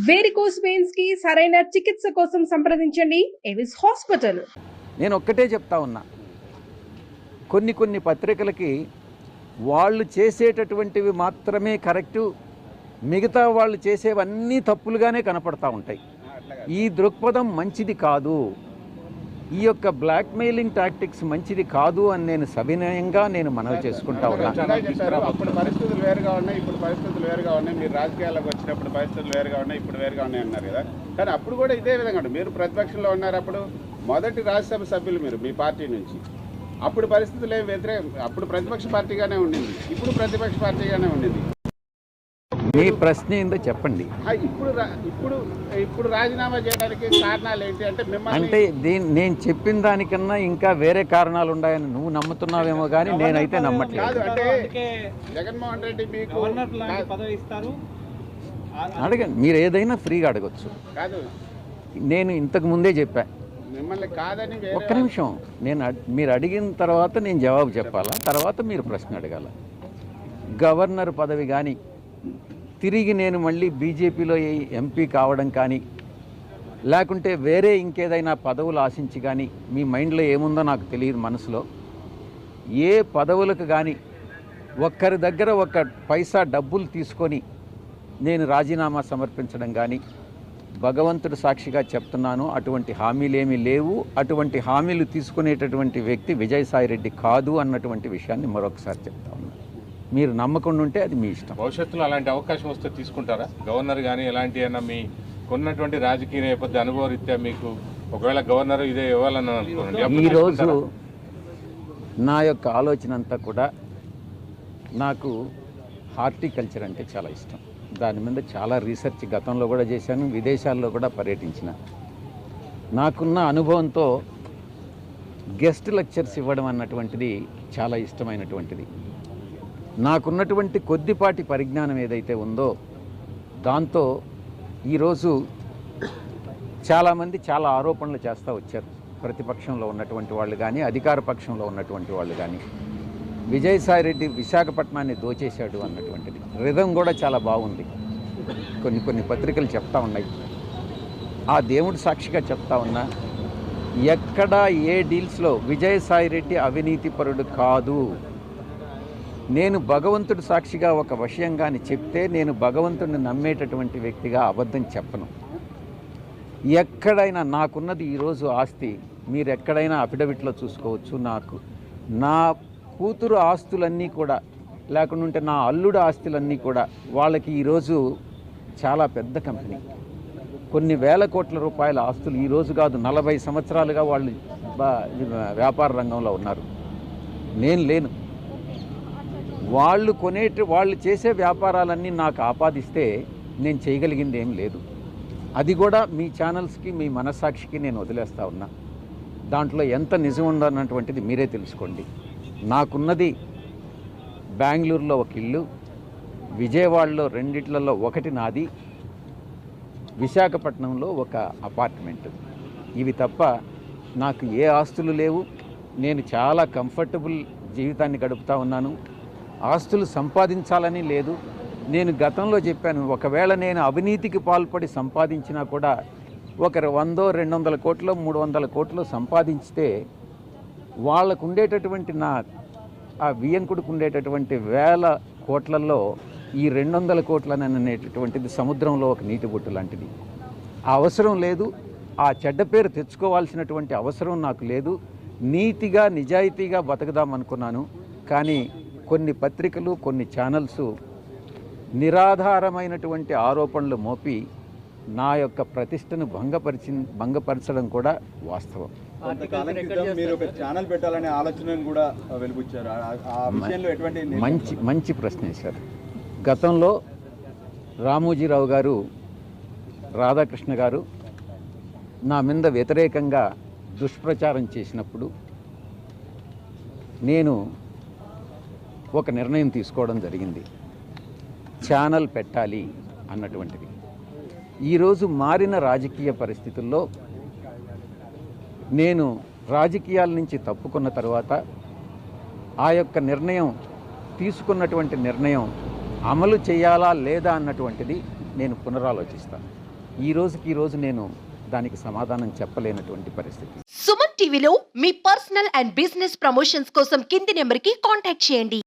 Varicose veins కి సరైన చికిత్స కోసం సంప్రదించండి ఎవిస్ హాస్పిటల్. నేను ఒక్కటే చెప్తా ఉన్నా, కొన్ని పత్రికలకి వాళ్ళు చేసేటటువంటివి మాత్రమే కరెక్టు, మిగతా వాళ్ళు చేసేవన్నీ తప్పులుగానే కనపడతా ఉంటాయి. ఈ దృక్పథం మంచిది కాదు, ఈ యొక్క బ్లాక్మెయిలింగ్ టాక్టిక్స్ మంచిది కాదు అని నేను సవినయంగా మనవి చేసుకుంటా ఉన్నా. అప్పుడు పరిస్థితులు వేరుగా ఉన్నాయి, ఇప్పుడు పరిస్థితులు వేరుగా ఉన్నాయి. మీరు రాజకీయాల్లోకి వచ్చినప్పుడు పరిస్థితులు వేరుగా ఉన్నాయి, ఇప్పుడు వేరుగా ఉన్నాయి అన్నారు కదా. కానీ అప్పుడు కూడా ఇదే విధంగా మీరు ప్రతిపక్షంలో ఉన్నారు. అప్పుడు మొదటి రాజ్యసభ సభ్యులు మీరు మీ పార్టీ నుంచి. అప్పుడు పరిస్థితులు ఏమి వ్యతిరేకం, అప్పుడు ప్రతిపక్ష పార్టీగానే ఉండింది, ఇప్పుడు ప్రతిపక్ష పార్టీగానే ఉండింది. మీ ప్రశ్న ఏందో చెప్పండి. ఇప్పుడు రాజీనామా చేయడానికి కారణాలు ఏంటి అంటే అంటే నేను చెప్పిన దానికన్నా ఇంకా వేరే కారణాలు ఉన్నాయని నువ్వు నమ్ముతున్నావేమో కానీ నేనైతే నమ్మట్లేదు. అంటే జగన్మోహన్ రెడ్డి మీకు అడగండి, మీరు ఏదైనా ఫ్రీగా అడగచ్చు. కాదు, నేను ఇంతకు ముందే చెప్పా, మిమ్మల్ని కాదని. ఒక్క నిమిషం, మీరు అడిగిన తర్వాత నేను జవాబు చెప్పాలా, తర్వాత మీరు ప్రశ్న అడగాల. గవర్నర్ పదవి కానీ, తిరిగి నేను మళ్ళీ బీజేపీలో ఎంపీ కావడం కానీ, లేకుంటే వేరే ఇంకేదైనా పదవులు ఆశించి కానీ, మీ మైండ్లో ఏముందో నాకు తెలియదు. మనసులో ఏ పదవులకు కానీ ఒక్కరి దగ్గర ఒక్క పైసా డబ్బులు తీసుకొని నేను రాజీనామా సమర్పించడం కానీ, భగవంతుడు సాక్షిగా చెప్తున్నాను, అటువంటి హామీలేమీ లేవు. అటువంటి హామీలు తీసుకునేటటువంటి వ్యక్తి విజయసాయిరెడ్డి కాదు అన్నటువంటి విషయాన్ని మరొకసారి చెప్తా ఉన్నాను. మీరు నమ్మకుండా ఉంటే అది మీ ఇష్టం. భవిష్యత్తులో అలాంటి అవకాశం వస్తే తీసుకుంటారా? గవర్నర్ కానీ ఎలాంటి అయినా మీ కొన్నటువంటి రాజకీయ నేపథ్య అనుభవ రీత్యా మీకు ఒకవేళ గవర్నర్ ఇదే ఇవ్వాలని అనుకోండి, ఈరోజు నా యొక్క ఆలోచన అంతా కూడా, నాకు హార్టికల్చర్ అంటే చాలా ఇష్టం. దాని మీద చాలా రీసెర్చ్ గతంలో కూడా చేశాను, విదేశాల్లో కూడా పర్యటించిన. నాకున్న అనుభవంతో గెస్ట్ లెక్చర్స్ ఇవ్వడం అన్నటువంటిది చాలా ఇష్టమైనటువంటిది. నాకున్నటువంటి కొద్దిపాటి పరిజ్ఞానం ఏదైతే ఉందో దాంతో ఈరోజు చాలామంది చాలా ఆరోపణలు చేస్తూ వచ్చారు. ప్రతిపక్షంలో ఉన్నటువంటి వాళ్ళు కానీ, అధికార పక్షంలో ఉన్నటువంటి వాళ్ళు కానీ, విజయసాయిరెడ్డి విశాఖపట్నాన్ని దోచేశాడు అన్నటువంటిది రిధం కూడా చాలా బాగుంది. కొన్ని పత్రికలు చెప్తా ఉన్నాయి. ఆ దేవుడు సాక్షిగా చెప్తా ఉన్నా, ఎక్కడా ఏ డీల్స్లో విజయసాయిరెడ్డి అవినీతిపరుడు కాదు. నేను భగవంతుడు సాక్షిగా ఒక విషయం కానీ చెప్తే నేను భగవంతుడిని నమ్మేటటువంటి వ్యక్తిగా అబద్ధం చెప్పను. ఎక్కడైనా నాకున్నది ఈరోజు ఆస్తి మీరు ఎక్కడైనా అఫిడవిట్లో చూసుకోవచ్చు. నా కూతురు ఆస్తులన్నీ కూడా, లేకుంటే నా అల్లుడు ఆస్తులన్నీ కూడా వాళ్ళకి ఈరోజు చాలా పెద్ద కంపెనీ, కొన్ని వేల కోట్ల రూపాయల ఆస్తులు ఈరోజు కాదు 40 సంవత్సరాలుగా వాళ్ళు వ్యాపార రంగంలో ఉన్నారు. నేను లేను. వాళ్ళు చేసే వ్యాపారాలన్నీ నాకు ఆపాదిస్తే నేను చేయగలిగింది ఏం లేదు. అది కూడా మీ ఛానల్స్కి, మీ మనస్సాక్షికి నేను వదిలేస్తా ఉన్నా. దాంట్లో ఎంత నిజం ఉందన్నటువంటిది మీరే తెలుసుకోండి. నాకున్నది బెంగళూరులో ఒక ఇల్లు, విజయవాడలో 2 ఒకటి నాది, విశాఖపట్నంలో ఒక అపార్ట్మెంట్. ఇవి తప్ప నాకు ఏ ఆస్తులు లేవు. నేను చాలా కంఫర్టబుల్ జీవితాన్ని గడుపుతూ ఉన్నాను. ఆస్తులు సంపాదించాలని లేదు. నేను గతంలో చెప్పాను, ఒకవేళ నేను అవినీతికి పాల్పడి సంపాదించినా కూడా ఒకరు 100, 200 కోట్లు, 300 కోట్లు సంపాదించితే వాళ్ళకు ఉండేటటువంటి ఆ వియంకుడికి ఉండేటటువంటి వేల కోట్లలో ఈ 200 కోట్లని అనేటటువంటిది సముద్రంలో ఒక నీటి బొట్టు లాంటిది. ఆ అవసరం లేదు. ఆ చెడ్డ పేరు తెచ్చుకోవాల్సినటువంటి అవసరం నాకు లేదు. నీతిగా నిజాయితీగా బతకదామనుకున్నాను. కానీ కొన్ని పత్రికలు, కొన్ని ఛానల్స్ నిరాధారమైనటువంటి ఆరోపణలు మోపి నా యొక్క ప్రతిష్టను భంగపరచడం కూడా వాస్తవం. మీరు ఒక ఛానల్ పెట్టాలనే ఆలోచనను కూడా వెలుబుచ్చారు. ఆ విషయంలో ఎటువంటి మంచి ప్రశ్న వేశారు. గతంలో రామోజీరావు గారు, రాధాకృష్ణ గారు నా మీద వ్యతిరేకంగా దుష్ప్రచారం చేసినప్పుడు నేను ఒక నిర్ణయం తీసుకోవడం జరిగింది, ఛానల్ పెట్టాలి అన్నటువంటిది. ఈరోజు మారిన రాజకీయ పరిస్థితుల్లో నేను రాజకీయాల నుంచి తప్పుకున్న తర్వాత ఆ యొక్క నిర్ణయం, తీసుకున్నటువంటి నిర్ణయం అమలు చేయాలా లేదా అన్నటువంటిది నేను పునరాలోచిస్తాను. ఈ రోజు నేను దానికి సమాధానం చెప్పలేనటువంటి పరిస్థితి. సుమన్ టీవీలో మీ పర్సనల్ అండ్ బిజినెస్ ప్రమోషన్స్ కోసం కింది నెంబర్కి కాంటాక్ట్ చేయండి.